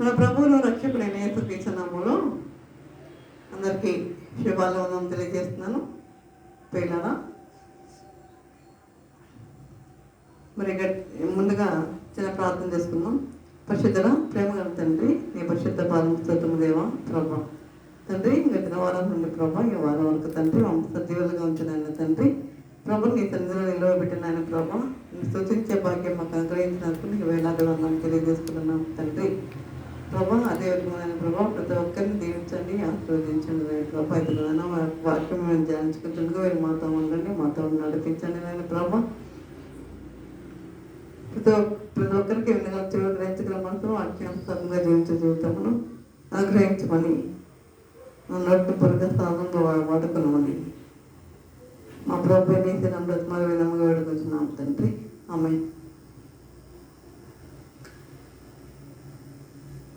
మన ప్రభువును రక్షకుడైన యేసుక్రీస్తు నామములో అందరికీ శుభాలు తెలియజేస్తున్నాను. పిల్లరా, మరి ముందుగా చిన్న ప్రార్థన చేసుకుందాం. పరిశుద్ధ ప్రేమ గల తండ్రి, నీ పరిశుద్ధ పాదము దేవా ప్రభా తండ్రి, గత వారం నుండి ప్రభా ఈ వారం వరకు తండ్రి సజీవులుగా ఉంచిన తండ్రి ప్రభు నీ సన్నిధిలో నిలవబెట్టిన ఆయన ప్రభా సూచించే భాగ్యం మాకు అనుగ్రహించినందుకు నీకు వేలాది వందనాలు తెలియజేసుకున్నాం తండ్రి ప్రభా. అదే విధమైన ప్రభా ప్రతి ఒక్కరిని దీవించండి, ఆశీర్వదించండి ప్రభా. ఇతరులైనా వాక్యం మేము ధ్యానించుకుంటుండగా మీరు మాతో ఉండండి, మాతో నడిపించండి నేను ప్రభా. ప్రతి ఒక్కరికి గ్రహించగల మనసు వాక్యానుసారంగా జీవించే జీవితమును అనుగ్రహించమని నోటి పొరగా స్థానంలో వాడుకున్నామని మా ప్రభు బ్రతమాల విధంగా వేడుకొచ్చున్నాం తండ్రి. ఆమె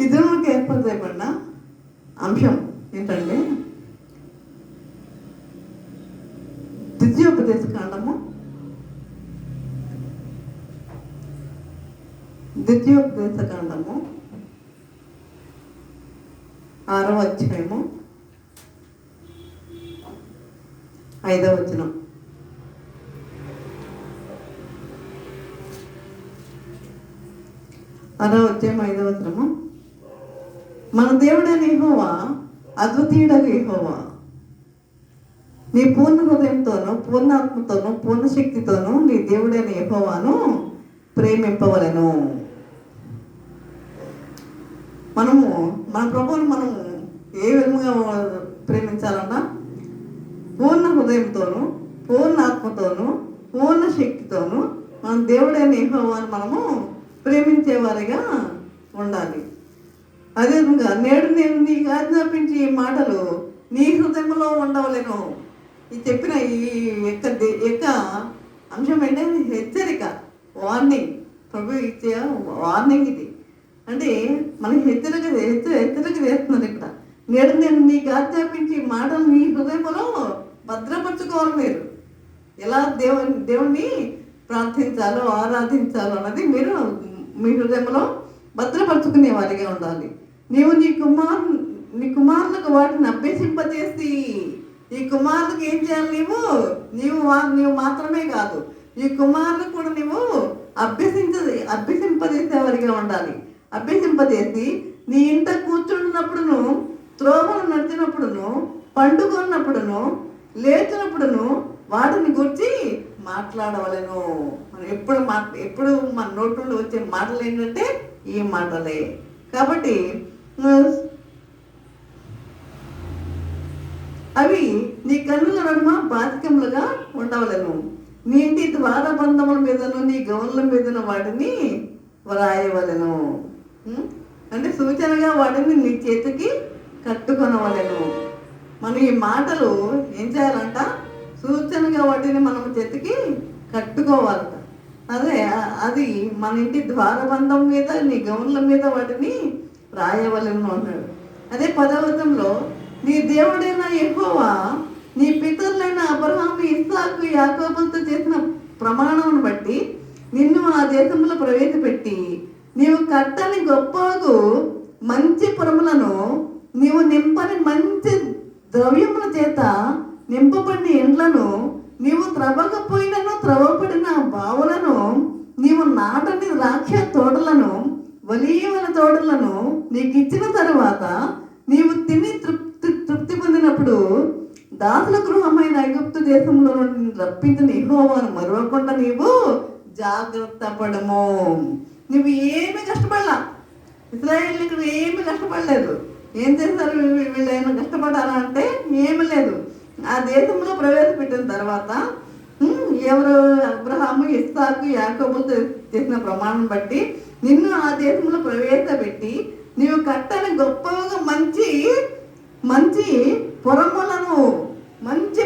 ఇద్దరు మనకు ఏర్పాటు చేయబడిన అంశం ఏంటంటే ద్వితీయోపదేశ కాండము 6వ అధ్యాయము 5వ వచనం. మన దేవుడైన యెహోవా అద్వితీయుడగు యెహోవా, నీ పూర్ణ హృదయంతోనూ పూర్ణ ఆత్మతోనూ పూర్ణ శక్తితోనూ నీ దేవుడైన యెహోవాను ప్రేమింపవలెను. మనము మన ప్రభువును మనము ఏ విధంగా ప్రేమించాలన్నా పూర్ణ హృదయంతోనూ పూర్ణ ఆత్మతోనూ పూర్ణ శక్తితోనూ మన దేవుడైన యెహోవాను మనము ప్రేమించేవారిగా ఉండాలి. అదేవిధంగా నేడు నేను నీకు ఆజ్ఞాపించి ఈ మాటలు నీ హృదయంలో ఉండవలేను. ఈ చెప్పిన ఈ యొక్క అంశం ఏంటంటే హెచ్చరిక, వార్నింగ్. ప్రభు ఇచ్చే వార్నింగ్ ఇది. అంటే మనకి హెచ్చరిక చేస్తున్నారు ఇక్కడ. నేడు నేను నీకు ఆజ్ఞాపించి మాటలు నీ హృదయంలో భద్రపరచుకోవాలి. మీరు ఎలా దేవుణ్ణి ప్రార్థించాలో ఆరాధించాలో అన్నది మీరు మీ హృదయంలో భద్రపరచుకునే వారిగా ఉండాలి. నీవు నీ కుమారులకు వాటిని అభ్యసింపజేసి, ఈ కుమారులకు ఏం చేయాలి? నీవు మాత్రమే కాదు, ఈ కుమారులకు కూడా నీవు అభ్యసింపజేసేవారిగా ఉండాలి. అభ్యసింపజేసి నీ ఇంట కూర్చున్నప్పుడును, త్రోవలు నడిచినప్పుడును, పండుకున్నప్పుడును, లేచినప్పుడును వాటిని గురించి మాట్లాడవలను. మనం ఎప్పుడు మన నోటి నుండి వచ్చే మాటలు ఏంటంటే ఈ మాటలే. కాబట్టి అవి నీ కన్నుల నడుమ బాధికములుగా ఉండవలను. నీ ఇంటి ద్వారబంధముల మీదను నీ గౌన్ల మీదను వాటిని వ్రాయవలను. అంటే సూచనగా వాటిని నీ చేతికి కట్టుకొనవలను. మనం ఈ మాటలు ఏం చేయాలంట? సూచనగా వాటిని మనం చేతికి కట్టుకోవాలంట. అది మన ఇంటి ద్వారబంధం మీద నీ గౌన్ల మీద వాటిని రాయవలను అన్నాడు. అదే 10వ వచనంలో నీ దేవుడైన యెహోవా నీ పితరులైన అబ్రహాము, ఇస్సాకు, యాకోబులతో చేసిన ప్రమాణమును బట్టి నిన్ను ఆ దేశంలో ప్రవేశపెట్టి నీవు కట్టని గొప్పగు మంచి పురములను, నీవు నింపని మంచి ద్రవ్యముల చేత నింపబడిన ఇండ్లను, నీవు త్రవ్వకపోయినను త్రవ్వబడిన బావులను, నీవు నాటని ద్రాక్ష తోటలను, ఒలీవల తోటలను నీకు ఇచ్చిన తరువాత నీవు తిని తృప్తి పొందినప్పుడు దాసుల గృహమైన ఐగుప్తు దేశంలో నుండి రప్పించిన యెహోవాను మరవకుండా నీవు జాగ్రత్త పడము. నువ్వు ఏమి కష్టపడలా. ఇశ్రాయేలు ఇక్కడ ఏమి కష్టపడలేదు. ఏం చేస్తారు వీళ్ళైనా కష్టపడాలా అంటే ఏమి లేదు. ఆ దేశంలో ప్రవేశపెట్టిన తర్వాత ఎవరు అబ్రహాము, ఇస్సాకు, యాకోబులతో చేసిన ప్రమాణం బట్టి నిన్ను ఆ దేశంలో ప్రవేశపెట్టి నీవు కట్టని గొప్పగా మంచి పురములను, మంచి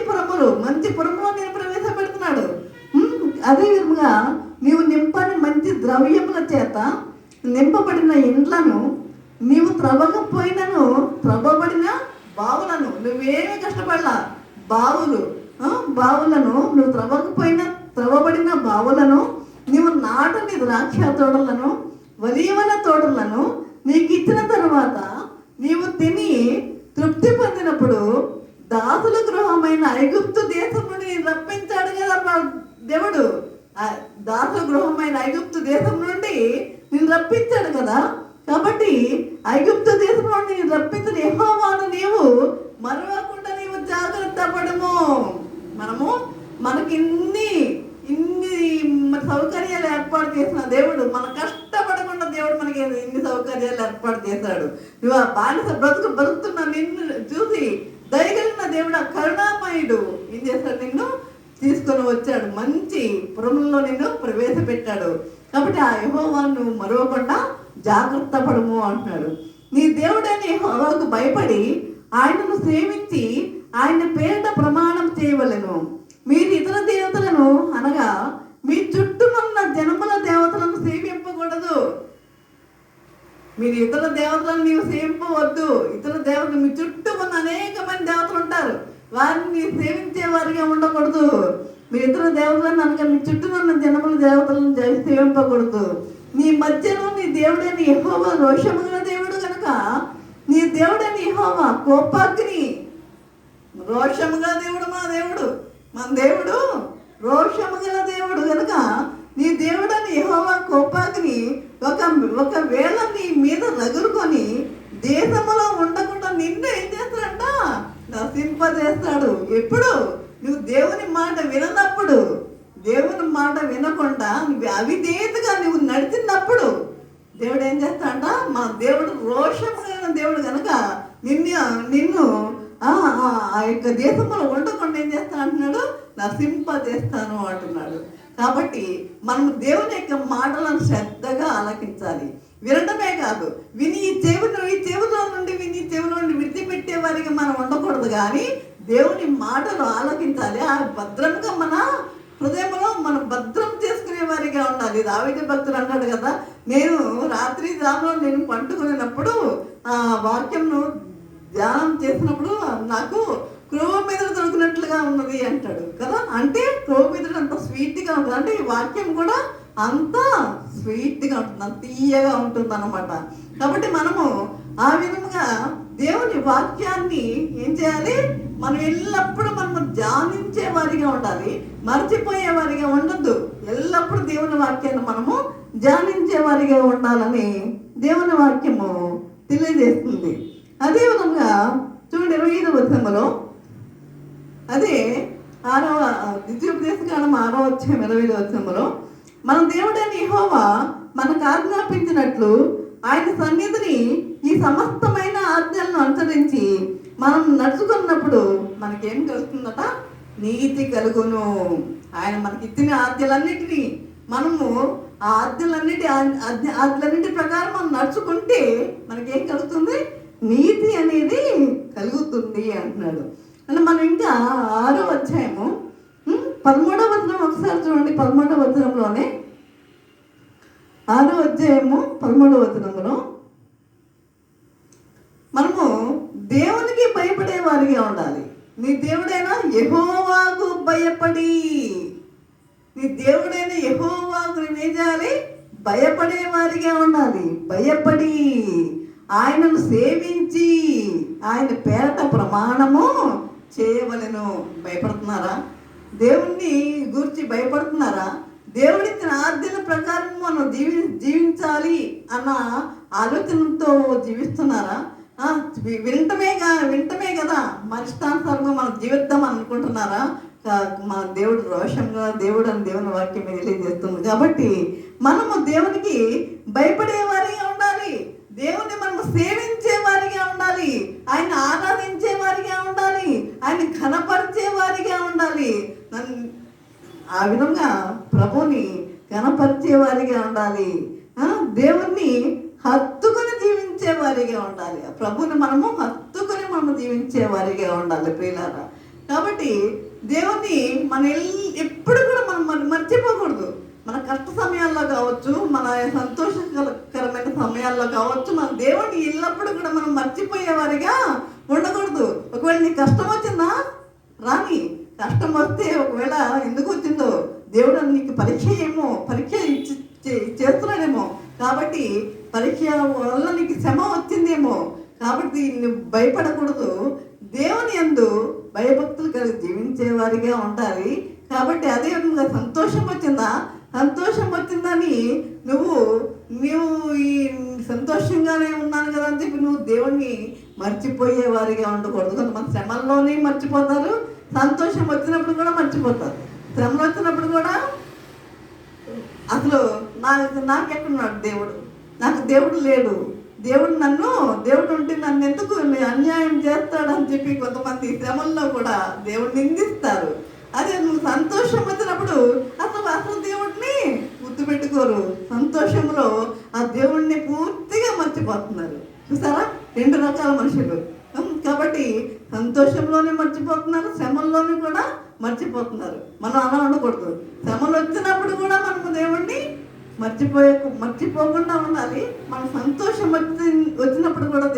పురములో నేను ప్రవేశపెడుతున్నాడు. అదేవిధంగా నీవు నింపని మంచి ద్రవ్యముల చేత నింపబడిన ఇండ్లను, నీవు త్రవ్వకపోయినను త్రవ్వబడిన బావులను, నువ్వేమీ కష్టపడలా, బావులను నువ్వు త్రవ్వబడిన బావులను, నీవు నాటని ద్రాక్ష తోటలను, ఒలీవల తోటలను, నీకు ఇచ్చిన తర్వాత నీవు తిని తృప్తి పొందినప్పుడు దాసుల గృహమైన ఐగుప్తు దేశం నుండి నేను రప్పించాడు కదా దేవుడు. దాసుల గృహమైన ఐగుప్తు దేశం నుండి నేను రప్పించాడు కదా. కాబట్టి ఐగుప్తు దేశం నుండి నేను రప్పించిన యెహోవాను నీవు మరవకుండా నీవు జాగ్రత్త పడము. మనకి ఇన్ని సౌకర్యాలు ఏర్పాటు చేసిన దేవుడు, మన కష్టపడకుండా దేవుడు మనకి ఇన్ని సౌకర్యాలు ఏర్పాటు చేశాడు. నువ్వు ఆ బానిస బతుకుతున్న నిన్ను చూసి దయగలిగిన దేవుడు, కరుణామయుడు ఏం చేశాడు, నిన్ను తీసుకొని వచ్చాడు, మంచి పురంలో నిన్ను ప్రవేశపెట్టాడు. కాబట్టి ఆ యెహోవాను మరవకుండా జాగ్రత్త పడము అంటున్నాడు. నీ దేవుడైన యెహోవాకు భయపడి ఆయనను సేవించి ఆయన పేరిట ప్రమాణం చేయవలెను. మీరు ఇతర దేవతలను అనగా మీ చుట్టూనున్న జనముల దేవతలను సేవింపకూడదు. మీరు ఇతర దేవతలను నీవు సేవింపవద్దు. ఇతర దేవతలు మీ చుట్టూ ఉన్న అనేక మంది దేవతలు ఉంటారు, వారిని సేవించే వారిగా ఉండకూడదు. మీ ఇతర దేవతలను అనగా మీ చుట్టూ ఉన్న జనముల దేవతలను సేవింపకూడదు. నీ మధ్యలో నీ దేవుడైన యెహోవా రోషము గల దేవుడు కనుక, నీ దేవుడైన యెహోవా కోపాగ్ని, రోషము గల దేవుడు మన దేవుడు రోషము గల దేవుడు కనుక, నీ దేవుడని యెహోవా కోపాగ్ని ఒకవేళ నీ మీద రగులుకొని దేశములో ఉండకుండా నిన్ను ఏం చేస్తాడంట, నశింపజేస్తాడు. ఎప్పుడు నువ్వు దేవుని మాట విననప్పుడు, దేవుని మాట వినకుండా నువ్వు అవిధేయతగా నువ్వు నడిచినప్పుడు దేవుడు ఏం చేస్తాడంట, మా దేవుడు రోషము కలిగిన దేవుడు కనుక నిన్ను ఆ యొక్క దేశంలో ఉండకుండా ఏం చేస్తాను అంటున్నాడు, నశింపజేస్తాను అంటున్నాడు. కాబట్టి మనం దేవుని యొక్క మాటలను శ్రద్ధగా ఆలకించాలి. వినటమే కాదు, ఈ చెవిలో నుండి విడిచిపెట్టే వారికి మనం ఉండకూడదు, కానీ దేవుని మాటలు ఆలకించాలి. ఆ భద్రంగా మన హృదయంలో మనం భద్రం చేసుకునే వారిగా ఉండాలి. దావీదు భక్తుడు అన్నాడు కదా, నేను రాత్రి జాములో నేను పండుకునేటప్పుడు ఆ వాక్యంను ధ్యానం చేసినప్పుడు నాకు క్రోమెదడు దొరికినట్లుగా ఉన్నది అంటాడు కదా. అంటే క్రోమెదడు అంత స్వీట్గా ఉంటుంది, అంటే ఈ వాక్యం కూడా అంత స్వీట్గా ఉంటుంది, అంత తీయగా ఉంటుంది అన్నమాట. కాబట్టి మనము ఆ విధంగా దేవుని వాక్యాన్ని ఏం చేయాలి, మనం ఎల్లప్పుడూ మనం ధ్యానించే వారిగా ఉండాలి, మర్చిపోయే వారిగా ఉండద్దు. ఎల్లప్పుడూ దేవుని వాక్యాన్ని మనము ధ్యానించే వారిగా ఉండాలని దేవుని వాక్యము తెలియజేస్తుంది. అదేవిధంగా చూడండి 25వ వచనంలో, అదే 6వ ద్వితీయోపదేశకాండం 6వ అధ్యాయం 25వ వచనంలో, మన దేవుడైన యెహోవా మనకు ఆజ్ఞాపించినట్లు ఆయన సన్నిధిని ఈ సమస్తమైన ఆజ్ఞలను అనుసరించి మనం నడుచుకున్నప్పుడు మనకేం కలుగుతుందట, నీతి కలుగును. ఆయన మనకి ఇచ్చిన ఆజ్ఞలన్నిటినీ మనము ఆ ఆజ్ఞలన్నిటి ప్రకారం మనం నడుచుకుంటే మనకేం కలుగుతుంది, నీతి అనేది కలుగుతుంది అంటున్నాడు. అంటే మనం ఇంకా 6వ అధ్యాయము 13వ వచనం ఒకసారి చూడండి. 13వ వచనంలోనే 6వ అధ్యాయము 13వ వచనంలో మనము దేవునికి భయపడే వారిగా ఉండాలి. నీ దేవుడైన యెహోవాకు భయపడి, నీ దేవుడైన యెహోవాకు ఏం చేయాలి, భయపడే వారిగా ఉండాలి. భయపడి ఆయనను సేవించి ఆయన పేరట ప్రమాణము చేయవలెను. భయపడుతున్నారా? దేవుణ్ణి గురించి భయపడుతున్నారా? దేవుడిచ్చిన ఆజ్ఞల ప్రకారం మనం జీవించాలి అన్న ఆలోచనతో జీవిస్తున్నారా? వింటమే కదా మన ఇష్టానుసారంగా మనం జీవిద్దాం అనుకుంటున్నారా? మన దేవుడు రోషంగా దేవుడు అని దేవుని వాక్యం తెలియజేస్తుంది. కాబట్టి మనము దేవునికి భయపడే వారిగా ఉండాలి, దేవుని మనము సేవించే వారిగా ఉండాలి, ఆయన ఆరాధించే వారిగా ఉండాలి, ఆయన ఘనపరిచే వారిగా ఉండాలి. ఆ విధంగా ప్రభుని ఘనపరిచే వారిగా ఉండాలి, దేవుణ్ణి హత్తుకొని జీవించే వారిగా ఉండాలి. ప్రభుని మనము హత్తుకొని మనము జీవించే వారిగా ఉండాలి ప్రియులారా. కాబట్టి దేవుణ్ణి ఎప్పుడు కూడా మనం మర్చిపోకూడదు. మన కష్ట సమయాల్లో కావచ్చు, మన సంతోషకరమైన సమయాల్లో కావచ్చు, మన దేవుడిని ఎల్లప్పుడూ కూడా మనం మర్చిపోయేవారిగా ఉండకూడదు. ఒకవేళ నీకు కష్టం వచ్చిందా రాని, కష్టం వస్తే ఒకవేళ ఎందుకు వచ్చిందో దేవుడు నీకు పరీక్ష చేస్తున్నాడేమో. కాబట్టి పరీక్ష వల్ల నీకు శ్రమ వచ్చిందేమో, కాబట్టి నువ్వు భయపడకూడదు. దేవుని యందు భయభక్తులు కలిగి జీవించే వారిగా ఉండాలి. కాబట్టి అదే విధంగా సంతోషం వచ్చిందా, సంతోషం వచ్చిందని నువ్వు ఈ సంతోషంగానే ఉన్నాను కదా అని చెప్పి నువ్వు దేవుణ్ణి మర్చిపోయే వారిగా ఉండకూడదు. కొంతమంది శ్రమల్లోనే మర్చిపోతారు, సంతోషం వచ్చినప్పుడు కూడా మర్చిపోతారు. శ్రమలు వచ్చినప్పుడు కూడా అసలు నాకెక్కడున్నాడు దేవుడు, నాకు దేవుడు లేడు, దేవుడు ఉంటే నన్ను ఎందుకు అన్యాయం చేస్తాడని చెప్పి కొంతమంది శ్రమల్లో కూడా దేవుడు నిందిస్తారు. అదే నువ్వు సంతోషం వచ్చినప్పుడు అసలు దేవుడిని గుర్తుపెట్టుకోరు, సంతోషంలో ఆ దేవుడిని పూర్తిగా మర్చిపోతున్నారు. చూసారా, 2 రకాల మనుషులు. కాబట్టి సంతోషంలోనే మర్చిపోతున్నారు, శ్రమల్లోనే కూడా మర్చిపోతున్నారు. మనం అలా ఉండకూడదు. శ్రమలు వచ్చినప్పుడు కూడా మనము దేవుణ్ణి మర్చిపోకుండా ఉండాలి. మన సంతోషం వచ్చినప్పుడు కూడా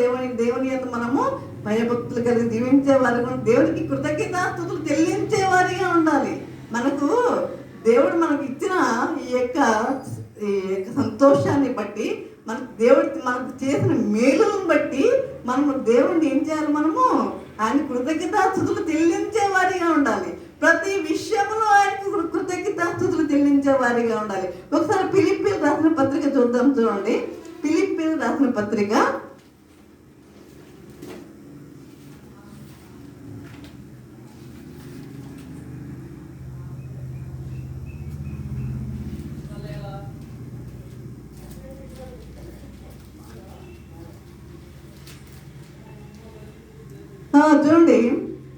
దేవుని యందు మనము భయభక్తులు కలిగి జీవించే వారిగా, దేవునికి కృతజ్ఞతాస్తుతులు చెల్లించే వారిగా ఉండాలి. దేవుడు మనకు ఇచ్చిన ఈ యొక్క సంతోషాన్ని బట్టి, మనకు చేసిన మేలులను బట్టి మనము దేవుడిని ఏం చేయాలి, మనము ఆయన కృతజ్ఞతాస్తుతులు చెల్లించే వారిగా ఉండాలి. ప్రతి విషయంలో ఆయనకు కృతజ్ఞతాస్తుతులు చెల్లించే వారిగా ఉండాలి. ఒకసారి ఫిలిప్పీయులకు రాసిన పత్రిక చూడండి. ఫిలిప్పీయులకు రాసిన పత్రిక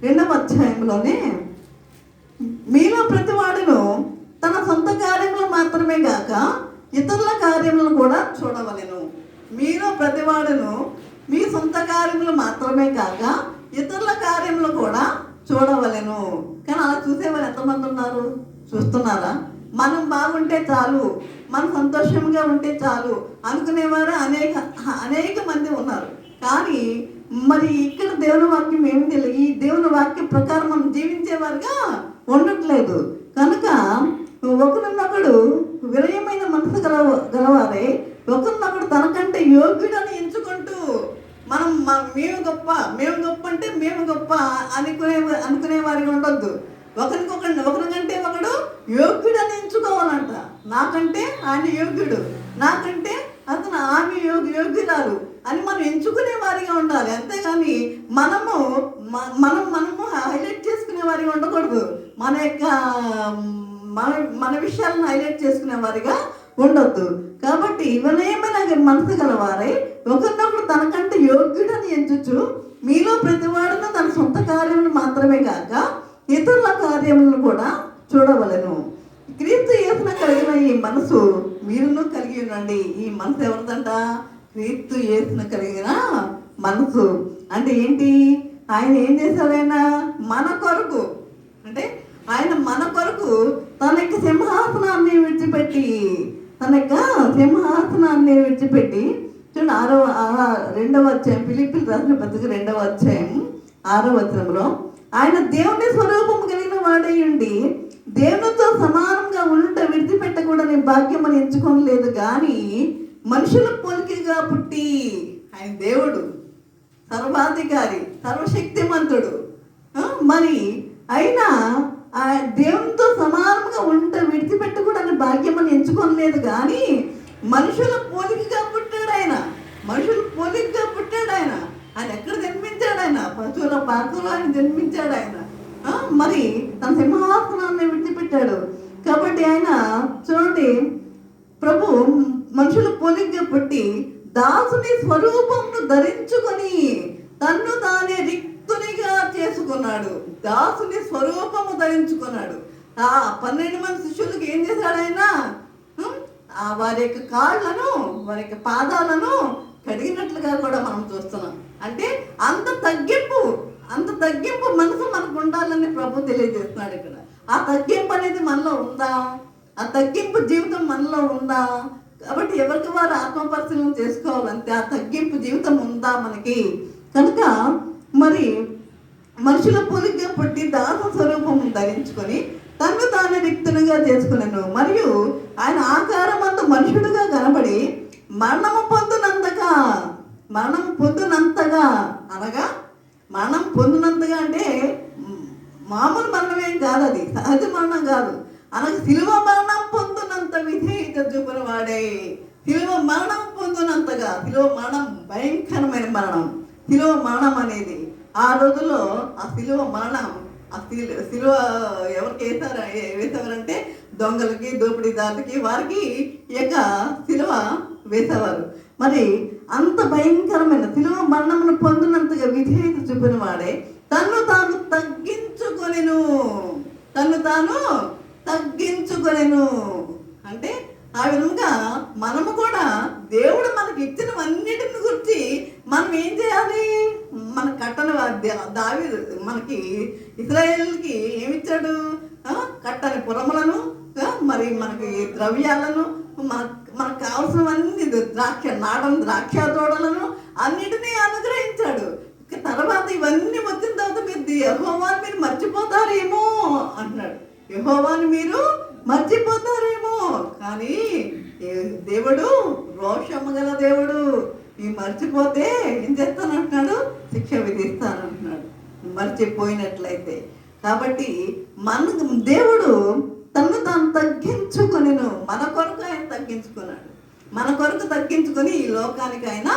2వ అధ్యాయంలోనే మీలో ప్రతివాడును తన సొంత కార్యములు మాత్రమే గాక ఇతరుల కార్యములను కూడా చూడవలెను. మీలో ప్రతివాడును మీ సొంత కార్యములు మాత్రమే కాక ఇతరుల కార్యములు కూడా చూడవలెను. కానీ అలా చూసేవారు ఎంతమంది ఉన్నారు? చూస్తున్నారా? మనం బాగుంటే చాలు, మనం సంతోషంగా ఉంటే చాలు అనుకునేవారు అనేక మంది ఉన్నారు. కానీ మరి ఇక్కడ దేవుని వాక్యం ఏమి తెలియదు. ఈ దేవుని వాక్యం ప్రకారం మనం జీవించేవారుగా ఉండట్లేదు. కనుక ఒకరినొకడు వినయమైన మనసు గలవారే ఒకరినొకడు తనకంటే యోగ్యుడని ఎంచుకుంటూ మేము గొప్ప అంటే మేము గొప్ప అనుకునే వారికి ఉండొద్దు. ఒకరికంటే ఒకడు యోగ్యుడని ఎంచుకోవాలంట. నాకంటే ఆయన యోగ్యుడు, నాకంటే అతను ఆమె యోగ్యురాలు అని మనం ఎంచుకునే వారిగా ఉండాలి. అంతేగాని మనము హైలైట్ చేసుకునే వారిగా ఉండకూడదు. మన విషయాలను హైలైట్ చేసుకునే వారిగా ఉండొద్దు. కాబట్టి వినయమైన మనసు గలవారై ఒకరినొకడు తనకంటే యోగ్యుడని ఎంచుచు మీలో ప్రతివాడును తన సొంత కార్యములు మాత్రమే కాక ఇతరుల కార్యములను కూడా చూడవలెను. క్రీస్తు యేసున కలిగిన ఈ మనసు మీరును కలిగి ఉండండి. ఈ మనసు ఎవరిదంట? క్రీస్తు యేసున కలిగిన మనసు. అంటే ఏంటి? ఆయన ఏం చేశాడైనా మన కొరకు, అంటే ఆయన మన కొరకు తన యొక్క సింహాసనాన్ని విడిచిపెట్టి చూడండి 2వ అధ్యాయం ఫిలిప్పీయులకు రాసిన పత్రిక 2వ అధ్యాయం 6వ వచనంలో ఆయన దేవుని స్వరూపము కలిగిన వాడై ఉండి దేవునితో సమానంగా ఉంట విడిచిపెట్టకూడని భాగ్యం అని ఎంచుకోలేదు, కానీ మనుషుల పోలికగా పుట్టి, ఆయన దేవుడు, సర్వాధికారి, సర్వశక్తిమంతుడు, మరి అయినా దేవునితో సమానంగా ఉంట విడిచిపెట్టకూడని భాగ్యం అని ఎంచుకోలేదు, కానీ మనుషుల పోలికగా పుట్టాడు ఆయన. ఆయన ఎక్కడ జన్మించాడు? ఆయన పశువుల పాకలో ఆయన జన్మించాడు. ఆయన మరి తన సింహాసనాన్ని విడిచిపెట్టాడు. కాబట్టి ఆయన చూడండి, ప్రభు మనుషుల పోలికగా పుట్టి దాసుని స్వరూపమును ధరించుకొని తన్ను తానే రిక్తునిగా చేసుకున్నాడు. దాసుని స్వరూపము ధరించుకున్నాడు. 12 మంది శిష్యులకు ఏం చేశాడు ఆయన? వారి యొక్క కాళ్ళను, వారి యొక్క పాదాలను కడిగినట్లుగా కూడా మనం చూస్తున్నాం. అంటే అంత తగ్గింపు మనసు మనకు ఉండాలని ప్రభు తెలియజేస్తున్నాడు ఇక్కడ. ఆ తగ్గింపు అనేది మనలో ఉందా? ఆ తగ్గింపు జీవితం మనలో ఉందా? కాబట్టి ఎవరికి వారు ఆత్మపరిశీలన చేసుకోవాలంటే ఆ తగ్గింపు జీవితం ఉందా మనకి? కనుక మరి మనుషుల పోలికగా పుట్టి దాసు స్వరూపం ధరించుకొని తను తాను రిక్తునిగా చేసుకున్నాను. మరియు ఆయన ఆకారమందు మనుషుడుగా కనబడి మరణము పొందునంతగా, మరణం పొందునంతగా అనగా మరణం పొందినంతగా అంటే మామూలు మరణమేం కాదు, అది సహజ మరణం కాదు. అనగా శిలువ మరణం పొందునంత విధేయత చూపిన వాడే. శిలువ మరణం పొందినంతగా, శిలువ మరణం భయంకరమైన మరణం. శిలువ మరణం అనేది ఆ రోజుల్లో ఆ శిలువ మరణం, ఆ శిలువ ఎవరికి వేసేవారంటే దొంగలకి, దోపిడీదారులకి, వారికి ఈ యొక్క శిలువ వేసేవారు. మరి అంత భయంకరమైన శిలువ మరణమును పొందినంతగా విధేయత చూపిన వాడే తన్ను తాను తగ్గించుకొనెను. తన్ను తాను తగ్గించుకొనెను అంటే ఆ విధంగా మనము కూడా దేవుడు మనకి ఇచ్చినవన్నిటిని గురించి మనం ఏం చేయాలి? మన కట్టని దావీదు మనకి ఇశ్రాయేలుకి ఏమిచ్చాడు? కట్టని పురములను, మరి మనకి ద్రవ్యాలను, మనకు కావాల్సినవన్నీ నాటం ద్రాక్ష తోటలను అన్నిటినీ అనుగ్రహించాడు. తర్వాత ఇవన్నీ వచ్చిన తర్వాత మీరు యెహోవాను మీరు మర్చిపోతారేమో అంటున్నాడు. యెహోవాను మీరు మర్చిపోతారేమో, కానీ దేవుడు రోషము గల దేవుడు. ఈ మర్చిపోతే ఏం చేస్తానంటున్నాడు? శిక్ష విధిస్తానంటున్నాడు మర్చిపోయినట్లయితే. కాబట్టి మనకు దేవుడు తను తాను తగ్గించుకొనిను. మన కొరకు ఆయన తగ్గించుకున్నాడు. మన కొరకు తగ్గించుకొని ఈ లోకానికి ఆయన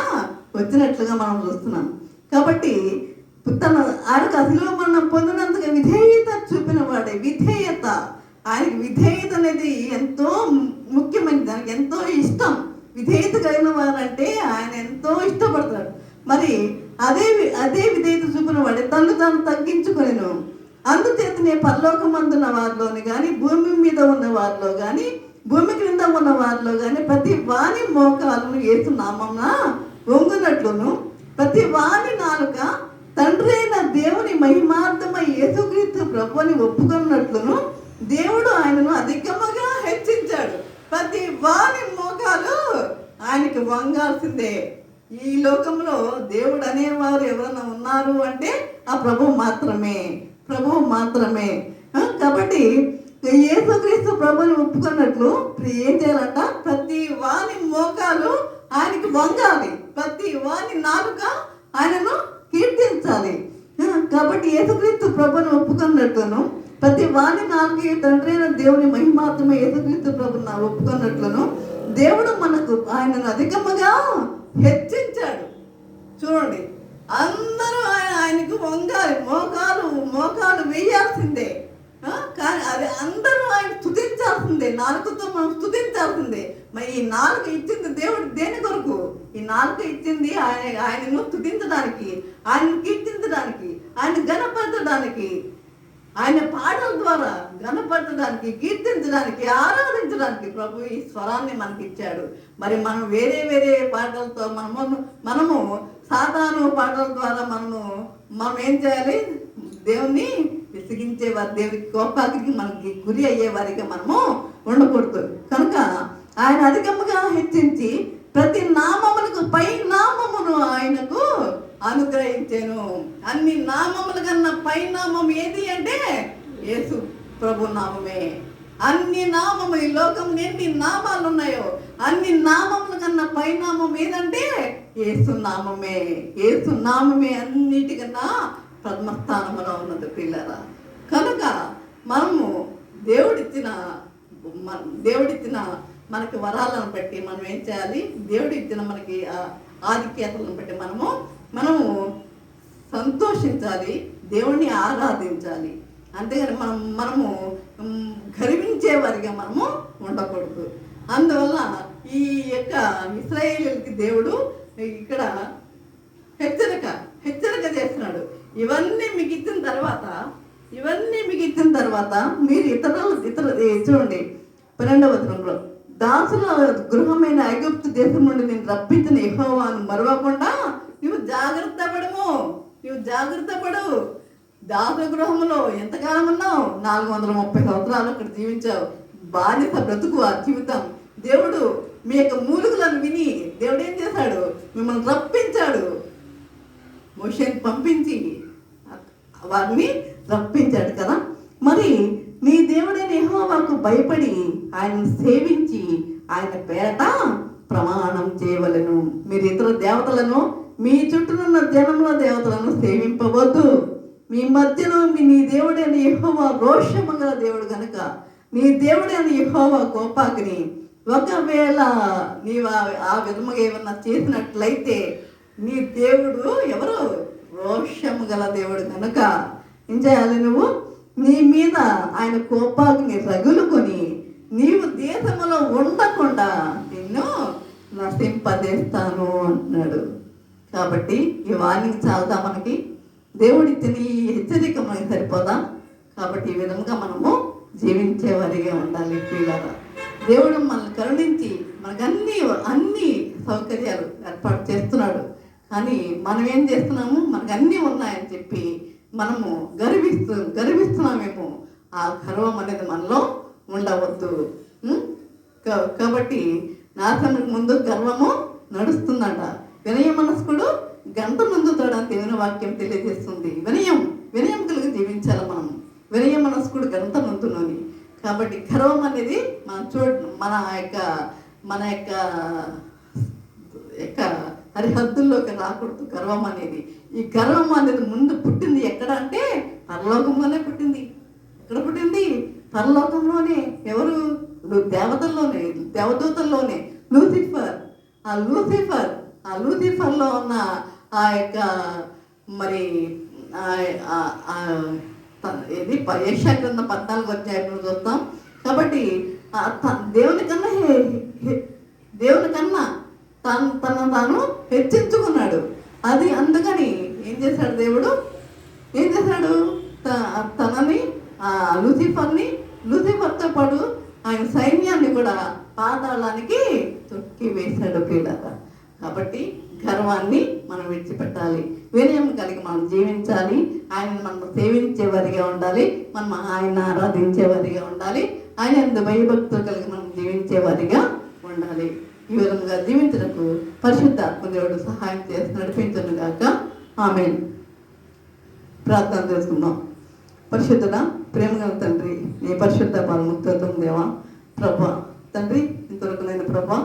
వచ్చినట్లుగా మనం చూస్తున్నాం. కాబట్టి ఆయనకు శిలువ మరణం పొందినంతగా విధేయత చూపిన వాడే. విధేయత, ఆయనకి విధేయత అనేది ఎంతో ముఖ్యమైనది, దానికి ఎంతో ఇష్టం. విధేయత కలిగిన వారంటే ఆయన ఎంతో ఇష్టపడతాడు. మరి అదే విధేయత చూపిన వాడే తను తాను తగ్గించుకొనిను. అందుచేతనే పరలోకమందున్న వారిలోని కానీ, భూమి మీద ఉన్న వారిలో కానీ, భూమి క్రింద ఉన్న వారిలో కానీ ప్రతి వాని మోకాలను యేసు నామమున వంగునట్లును, ప్రతి వాని నాలుక తండ్రి అయిన దేవుని మహిమార్థమై యేసుక్రీస్తు ప్రభువుని ఒప్పుకున్నట్లును దేవుడు ఆయనను అధికముగా హెచ్చించాడు. ప్రతి వాని మోకాలు ఆయనకి వంగాల్సిందే. ఈ లోకంలో దేవుడు అనేవారు ఎవరైనా ఉన్నారు అంటే ఆ ప్రభువు మాత్రమే, ప్రభువు మాత్రమే. కాబట్టి యేసుక్రీస్తు ప్రభువుని ఒప్పుకున్నట్లు ఏం చేయాలంట? ప్రతి వాని మోకాలు ఆయనకి వంగాలి, ప్రతి వాని నాలుక ఆయనను కీర్తించాలి. కాబట్టి యేసుక్రీస్తు ప్రభువుని ఒప్పుకున్నట్లును, ప్రతి వాని నాలుగు తండ్రి అయిన దేవుని మహిమాత్రమే యేసుక్రీస్తు ప్రభువుని ఒప్పుకున్నట్లును దేవుడు మనకు ఆయనను అధికముగా హెచ్చించాడు. చూడండి, అందరూ ఆయనకు వంగాలి, మోకాలు వేయాల్సిందే. కానీ అది అందరూ ఆయన స్తుతించాల్సిందే, నాలుకతో మనం స్తుతించాల్సిందే. మరి ఈ నాలుక ఇచ్చింది దేవుడు దేని కొరకు? ఈ నాలుక ఇచ్చింది ఆయనను స్తుతించడానికి, ఆయనను కీర్తించడానికి, ఆయన ఘనపరచడానికి, ఆయన పాటల ద్వారా ఘనపరచడానికి, కీర్తించడానికి, ఆరాధించడానికి ప్రభు ఈ స్వరాన్ని మనకి ఇచ్చాడు. మరి మనం వేరే వేరే పాటలతో మనము సాధారణ పాటల ద్వారా మనం ఏం చేయాలి? దేవుణ్ణి విసిగించే వారి, దేవుడికి కోపానికి మనకి గురి అయ్యే వారిగా మనము ఉండకూడదు. కనుక ఆయన అధికముగా హెచ్చించి ప్రతి నామములకు పై నామమును ఆయనకు అనుగ్రహించాను. అన్ని నామముల కన్నా పై నామం ఏది అంటే యేసు ప్రభు నామమే. అన్ని నామము, ఈ లోకంలో ఎన్ని నామాలు ఉన్నాయో అన్ని నామముల కన్నా పై నామం ఏదంటే యేసు నామమే. యేసు నామమే అన్నిటికన్నా పద్మస్థానంలో ఉన్నది పిల్లరా. కనుక మనము దేవుడిచ్చిన మనకి వరాలను బట్టి మనం ఏం చేయాలి? దేవుడు ఇచ్చిన మనకి ఆధిక్యతలను బట్టి మనము సంతోషించాలి, దేవుణ్ణి ఆరాధించాలి. అంతేగాని మనము గర్వించే వారిగా మనము ఉండకూడదు. అందువల్ల ఈ యొక్క ఇశ్రాయేలీయులకి దేవుడు ఇక్కడ హెచ్చరిక చేస్తున్నాడు. ఇవన్నీ మీకు ఇచ్చిన తర్వాత మీరు ఇతర చూడండి 12వ వచనంలో, దాసుల గృహమైన ఐగుప్తు దేశం నుండి నేను రప్పించిన యెహోవాను మరవకుండా నువ్వు జాగ్రత్త పడు. దాసుల గృహంలో ఎంతకాలం ఉన్నావు? 430 సంవత్సరాలు అక్కడ జీవించావు. బాధ్యత బ్రతుకు ఆ జీవితం. దేవుడు మీ యొక్క మూలుగులను విని దేవుడు ఏం చేశాడు? మిమ్మల్ని రప్పించాడు. మోషేని పంపించి వారిని రప్పించాడు కదా. మరి నీ దేవుడైన యెహోవాకు భయపడి ఆయనను సేవించి ఆయన పేరట ప్రమాణం చేయవలెను. దేవతలను, మీ చుట్టూనున్న జనముల దేవతలను సేవింపవద్దు. మీ మధ్యలో నీ దేవుడైన యెహోవా రోషము గల దేవుడు కనుక, నీ దేవుడైన యెహోవా కోపాగ్ని. ఒకవేళ నీవు ఆ విధముగా ఏమన్నా చేసినట్లయితే నీ దేవుడు ఎవరు? రోషము గల దేవుడు కనుక ఏం చేయాలి? నువ్వు నీ మీద ఆయన కోపాగ్ని రగులుకొని నీవు దేశంలో ఉండకుండా నిన్ను నశింపజేస్తాను అంటున్నాడు. కాబట్టి ఈ వార్నింగ్ చాలదా మనకి? దేవుడిచ్చిన ఈ హెచ్చరిక మనకి సరిపోదా? కాబట్టి ఈ విధంగా మనము జీవించేవారిగా ఉండాలి ప్రియులారా. దేవుడు మనల్ని కరుణించి మనకు అన్ని సౌకర్యాలు ఏర్పాటు చేస్తున్నాడు. కానీ మనం ఏం చేస్తున్నాము? మనకు అన్నీ ఉన్నాయని చెప్పి మనము గర్విస్తున్నామేమో. ఆ గర్వం అనేది మనలో ఉండవద్దు. కాబట్టి నాశనకు ముందు గర్వము నడుస్తుందట. వినయ మనస్కుడు గంట ముందుతాడని దేవుని వాక్యం తెలియజేస్తుంది. వినయం కలిగి జీవించాలి మనం. వినయ మనస్కుడు గంట ముందునని. కాబట్టి గర్వం అనేది మన యొక్క హరిహద్దుల్లోకి రాకూడదు గర్వం అనేది. ఈ గర్వం అనేది ముందు పుట్టింది ఎక్కడ అంటే పరలోకంలోనే పుట్టింది. ఎక్కడ పుట్టింది? పరలోకంలోనే. ఎవరు? దేవతల్లోనే, దేవదూతల్లోనే. లూసిఫర్లో ఉన్న ఆ యొక్క మరి ఇది యెషయా గ్రంథం 14వ అధ్యాయంలో చూస్తాం. కాబట్టి దేవుని కన్నా తనను తాను హెచ్చించుకున్నాడు. అది అందుకని ఏం చేశాడు దేవుడు? తనని లూసిఫర్తో పాటు ఆయన సైన్యాన్ని కూడా పాతాళానికి తొక్కి వేశాడు పిల్లగా. కాబట్టి గర్వాన్ని మనం విడిచిపెట్టాలి. వినయం కలిగి మనం జీవించాలి. ఆయనను మనం సేవించేవారిగా ఉండాలి. మనం ఆయన ఆరాధించేవారిగా ఉండాలి. ఆయన భయభక్తులు కలిగి మనం జీవించేవారిగా ఉండాలి. ఈ విధంగా జీవించడానికి పరిశుద్ధాత్మ దేవుడు సహాయం చేసి నడిపించను గాక. ఆమేన్. ప్రార్థన చేసుకుందాం. పరిశుద్ధుడా, ప్రేమగల తండ్రి, నీ పరిశుద్ధ పాదముక్తం దేవా ప్రభా తండ్రి, ఇంతవరకు నేను ప్రభా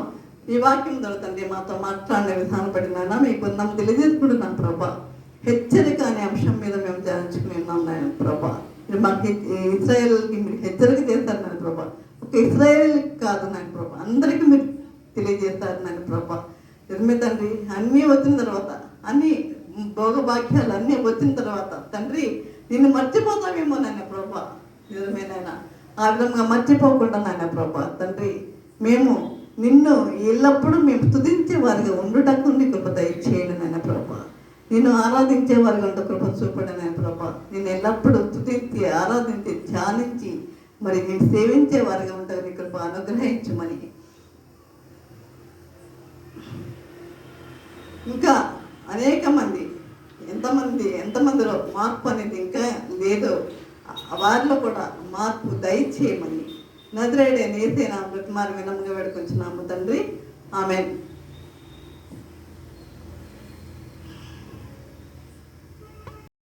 ఈ వాక్యం ద్వారా తండ్రి మాతో మాట్లాడిన విధానం పడినా మీకు ఉన్నాం తెలియజేసుకుంటున్నాను ప్రభా. హెచ్చరిక అనే అంశం మీద మేము ధ్యానించుకుని ఉన్నాం నాయన ప్రభా. మీరు మాకు ఇశ్రాయేలుకి మీరు హెచ్చరిక చేస్తారు నాయన ప్రభా. ఒక ఇశ్రాయేలుకి కాదు నాయన ప్రభా, అందరికీ మీరు తెలియజేస్తారు నాయన ప్రభా. నిజమే తండ్రి, అన్నీ వచ్చిన తర్వాత, అన్ని భోగభాగ్యాలు అన్నీ వచ్చిన తర్వాత తండ్రి నిన్ను మర్చిపోతామేమో నాయన ప్రభా. నిజమేనైనా ఆ విధంగా మర్చిపోకుండా నాయన ప్రభా తండ్రి, మేము నిన్ను ఎల్లప్పుడూ మేము స్తుతించే వారిగా ఉండుటకు నీ కృప దయచేయండి నాయన ప్రభా. నిన్ను ఆరాధించే వారిగా ఉంటే కృప చూపండి నాయన ప్రభా. నిన్ను ఎల్లప్పుడూ స్తుతించి ఆరాధించి ధ్యానించి మరి నేను సేవించే వారిగా ఉంటే నీ కృప అనుగ్రహించమని, ఇంకా అనేక మంది ఎంతమందిలో మార్పు అనేది ఇంకా లేదో వారిలో కూడా మార్పు దయచేయమని నజరేయుడైన యేసయ్య నామములో బ్రతిమాలి వినమ్రంగా వేడుకొంచున్నాము తండ్రి. ఆమేన్.